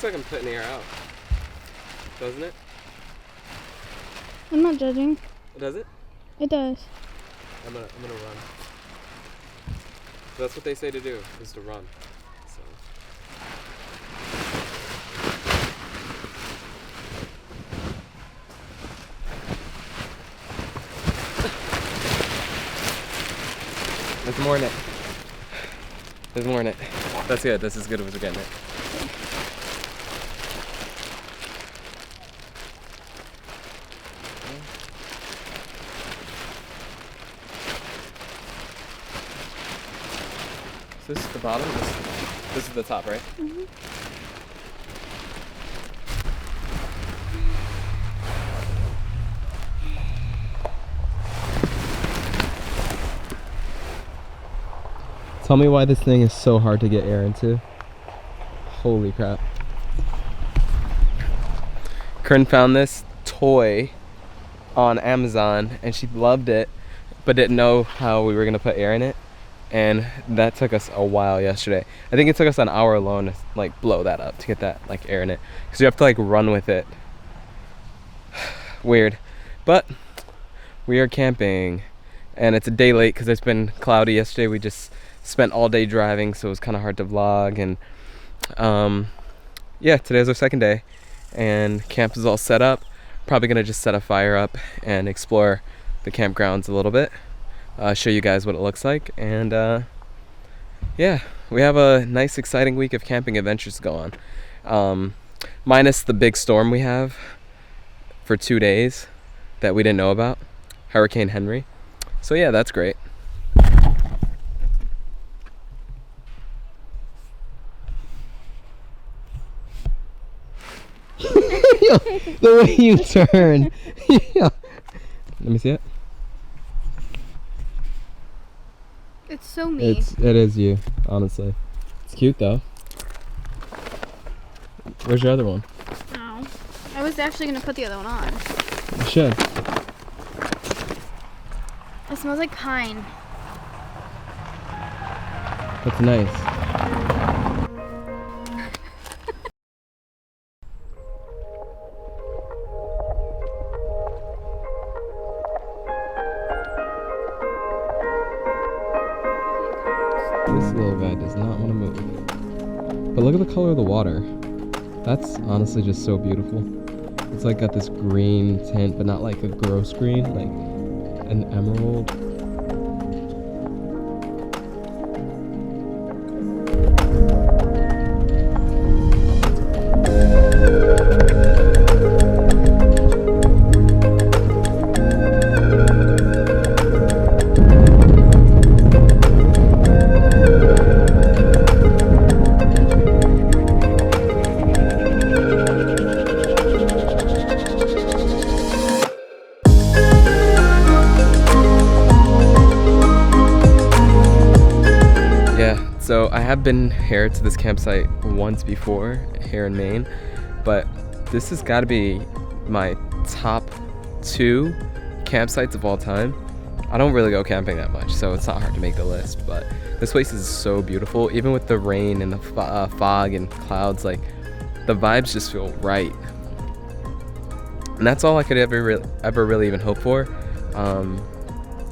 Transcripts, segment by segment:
looks like I'm putting air out. Doesn't it? I'm not judging. Does it? It does. I'm gonna run. So that's what they say to do, is to run. So. There's more in it. There's more in it. That's good. That's as good as we're getting it. So this is the bottom. This is the top, right? Mm-hmm. Tell me why this thing is so hard to get air into. Holy crap. Corinne found this toy on Amazon and she loved it, but didn't know how we were gonna put air in it. And that took us a while yesterday. I think it took us an hour alone to like blow that up, to get that like air in it. Cause you have to like run with it. Weird. But we are camping and it's a day late cause it's been cloudy yesterday. We just spent all day driving, so it was kind of hard to vlog. And yeah, today's our second day and camp is all set up. Probably gonna just set a fire up and explore the campgrounds a little bit, show you guys what it looks like. And yeah, we have a nice exciting week of camping adventures to go on, minus the big storm we have for 2 days that we didn't know about, Hurricane Henry. So yeah, that's great. The way you turn. Yeah. Let me see it. It's so me. It is you, honestly. It's cute though. Where's your other one? Oh. I was actually gonna put the other one on. You should. It smells like pine. That's nice. This little guy does not want to move. But look at the color of the water. That's honestly just so beautiful. It's like got this green tint, but not like a gross green, like an emerald. So I have been here to this campsite once before here in Maine, but this has got to be my top 2 campsites of all time. I don't really go camping that much, so it's not hard to make the list, but this place is so beautiful. Even with the rain and the fog and clouds, like the vibes just feel right. And that's all I could ever really even hope for,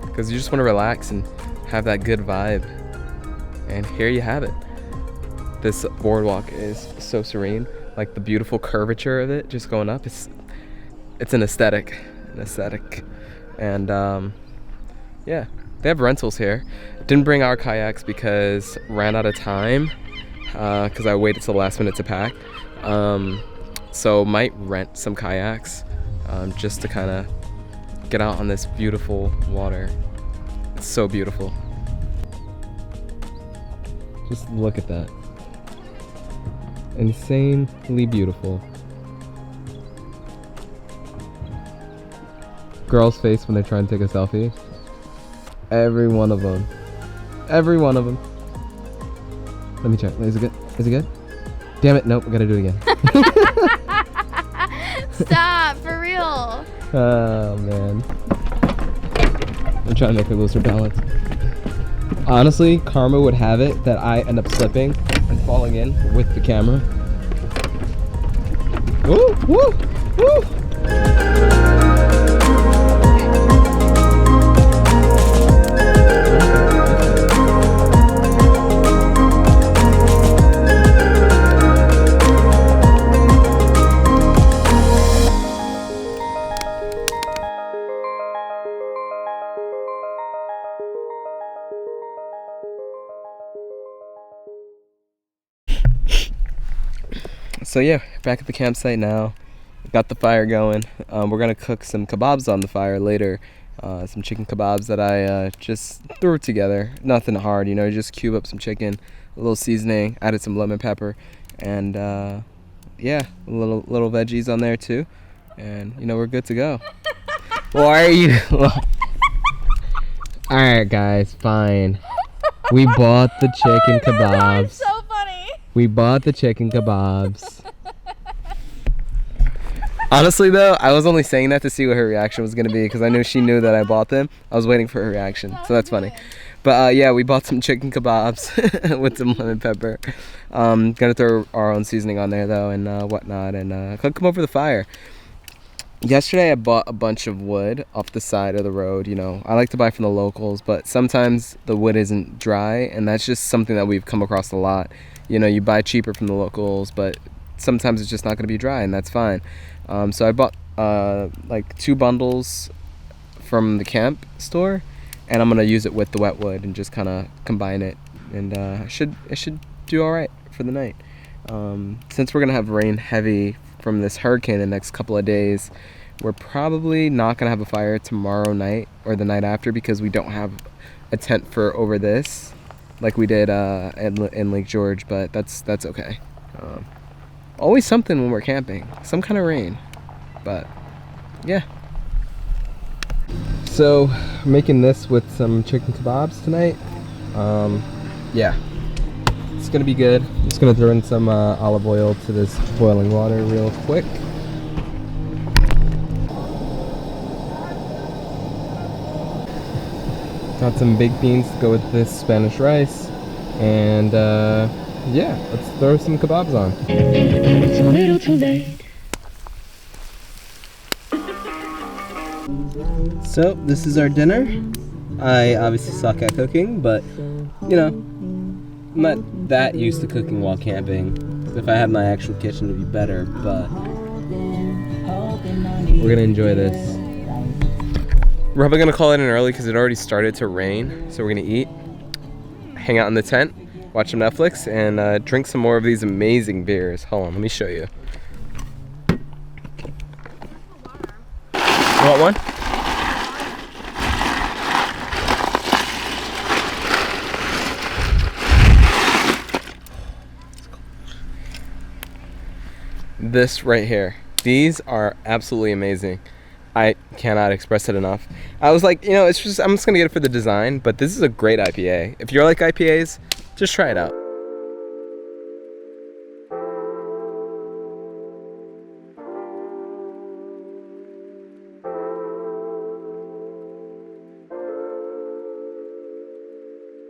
because you just want to relax and have that good vibe. And here you have it. This boardwalk is so serene. Like the beautiful curvature of it just going up. It's an aesthetic. And yeah, they have rentals here. Didn't bring our kayaks because ran out of time, because I waited till the last minute to pack. So might rent some kayaks just to kind of get out on this beautiful water. It's so beautiful. Just look at that. Insanely beautiful. Girls' face when they try and take a selfie. Every one of them. Every one of them. Let me check. Is it good? Is it good? Damn it. Nope. We gotta do it again. Stop. For real. Oh, man. I'm trying to make her lose her balance. Honestly, karma would have it that I end up slipping and falling in with the camera. Woo, woo, woo. So yeah, back at the campsite now. Got the fire going. We're gonna cook some kebabs on the fire later. Some chicken kebabs that I just threw together. Nothing hard, you know. You just cube up some chicken, a little seasoning, added some lemon pepper, and yeah, little veggies on there too. And you know, we're good to go. Why are you? All right, guys, fine. We bought the chicken kebabs. So funny. We bought the chicken kebabs. Honestly though, I was only saying that to see what her reaction was gonna be because I knew she knew that I bought them. I was waiting for her reaction, so that's funny. But yeah, we bought some chicken kebabs with some lemon pepper. Gonna throw our own seasoning on there though and whatnot, and cook them over the fire. Yesterday I bought a bunch of wood off the side of the road. You know, I like to buy from the locals, but sometimes the wood isn't dry, and that's just something that we've come across a lot. You know, you buy cheaper from the locals, but sometimes it's just not gonna be dry, and that's fine. So I bought like 2 bundles from the camp store, and I'm gonna use it with the wet wood and just kind of combine it, and it should do all right for the night. Since we're gonna have rain heavy from this hurricane the next couple of days, we're probably not gonna have a fire tomorrow night or the night after because we don't have a tent for over this like we did in Lake George, but that's okay. Always something when we're camping, some kind of rain, but yeah. So making this with some chicken kebabs tonight. Yeah, it's gonna be good. Just gonna throw in some olive oil to this boiling water real quick. Got some baked beans to go with this Spanish rice, and yeah, let's throw some kebabs on. It's a little too late. So this is our dinner. I obviously suck at cooking, but you know, I'm not that used to cooking while camping. If I had my actual kitchen, it'd be better, but we're gonna enjoy this. We're probably gonna call it in early because it already started to rain, so we're gonna eat, hang out in the tent, watch some Netflix, and drink some more of these amazing beers. Hold on, let me show you. You want one? This right here. These are absolutely amazing. I cannot express it enough. I was like, you know, I'm just gonna get it for the design, but this is a great IPA. If you're like IPAs, just try it out.